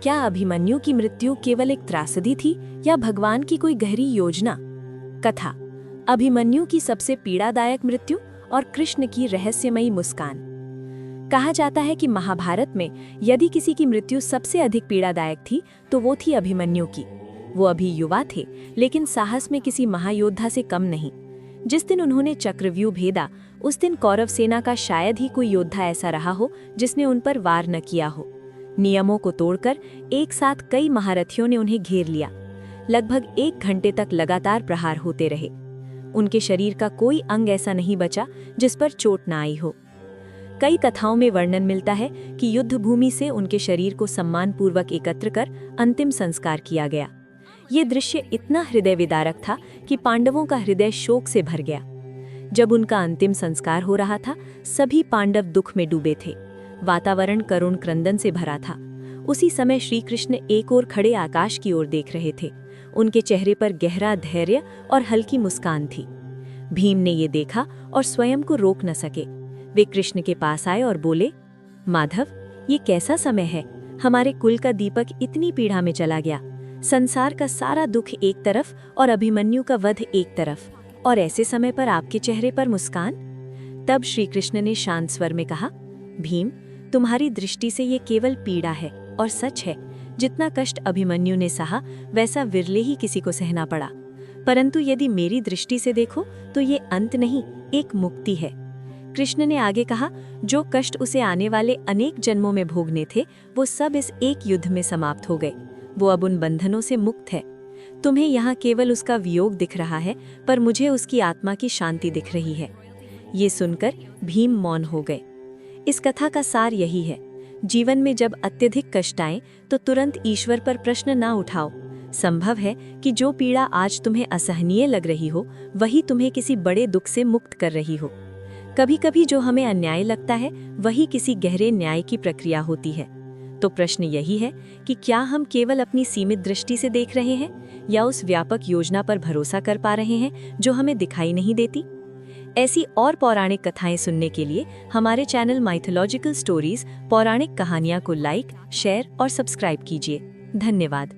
क्या अभिमन्यु की मृत्यु केवल एक त्रासदी थी या भगवान की कोई गहरी योजना? कथा, अभिमन्यु की सबसे पीड़ादायक मृत्यु और कृष्ण की रहस्यमयी मुस्कान। कहा जाता है कि महाभारत में यदि किसी की मृत्यु सबसे अधिक पीड़ादायक थी तो वो थी अभिमन्यु की। वो अभी युवा थे, लेकिन साहस में किसी महायोद्धा से कम नहीं। जिस दिन उन्होंने चक्रव्यूह भेदा, उस दिन कौरव सेना का शायद ही कोई योद्धा ऐसा रहा हो जिसने उन पर वार न किया हो। नियमों को तोड़कर एक साथ कई महारथियों ने उन्हें घेर लिया। लगभग 1 घंटे तक लगातार प्रहार होते रहे। उनके शरीर का कोई अंग ऐसा नहीं बचा जिस पर चोट न आई हो। कई कथाओं में वर्णन मिलता है कि युद्ध भूमि से उनके शरीर को सम्मानपूर्वक एकत्र कर अंतिम संस्कार किया गया। ये दृश्य इतना हृदय विदारक था कि पांडवों का हृदय शोक से भर गया। जब उनका अंतिम संस्कार हो रहा था, सभी पांडव दुख में डूबे थे। वातावरण करुण क्रंदन से भरा था। उसी समय श्री कृष्ण एक ओर खड़े आकाश की ओर देख रहे थे। उनके चेहरे पर गहरा धैर्य और हल्की मुस्कान थी। भीम ने ये देखा और स्वयं को रोक न सके। वे कृष्ण के पास आए और बोले, माधव, ये कैसा समय है? हमारे कुल का दीपक इतनी पीड़ा में चला गया। संसार का सारा दुख एक तरफ और अभिमन्यु का वध एक तरफ, और ऐसे समय पर आपके चेहरे पर मुस्कान। तब श्री कृष्ण ने शांत स्वर में कहा, भीम, तुम्हारी दृष्टि से ये केवल पीड़ा है और सच है। जितना कष्ट अभिमन्यु ने सहा वैसा विरले ही किसी को सहना पड़ा। परंतु यदि मेरी दृष्टि से देखो तो ये अंत नहीं, एक मुक्ति है। कृष्ण ने आगे कहा, जो कष्ट उसे आने वाले अनेक जन्मों में भोगने थे वो सब इस एक युद्ध में समाप्त हो गए। वो अब उन बंधनों से मुक्त है। तुम्हें यहाँ केवल उसका वियोग दिख रहा है, पर मुझे उसकी आत्मा की शांति दिख रही है। ये सुनकर भीम मौन हो गए। इस कथा का सार यही है, जीवन में जब अत्यधिक कष्ट आए तो तुरंत ईश्वर पर प्रश्न ना उठाओ। संभव है कि जो पीड़ा आज तुम्हें असहनीय लग रही हो वही तुम्हें किसी बड़े दुख से मुक्त कर रही हो। कभी कभी जो हमें अन्याय लगता है वही किसी गहरे न्याय की प्रक्रिया होती है। तो प्रश्न यही है कि क्या हम केवल अपनी सीमित दृष्टि से देख रहे हैं या उस व्यापक योजना पर भरोसा कर पा रहे हैं जो हमें दिखाई नहीं देती? ऐसी और पौराणिक कथाएं सुनने के लिए हमारे चैनल माइथोलॉजिकल स्टोरीज पौराणिक कहानियां को लाइक, शेयर और सब्सक्राइब कीजिए। धन्यवाद।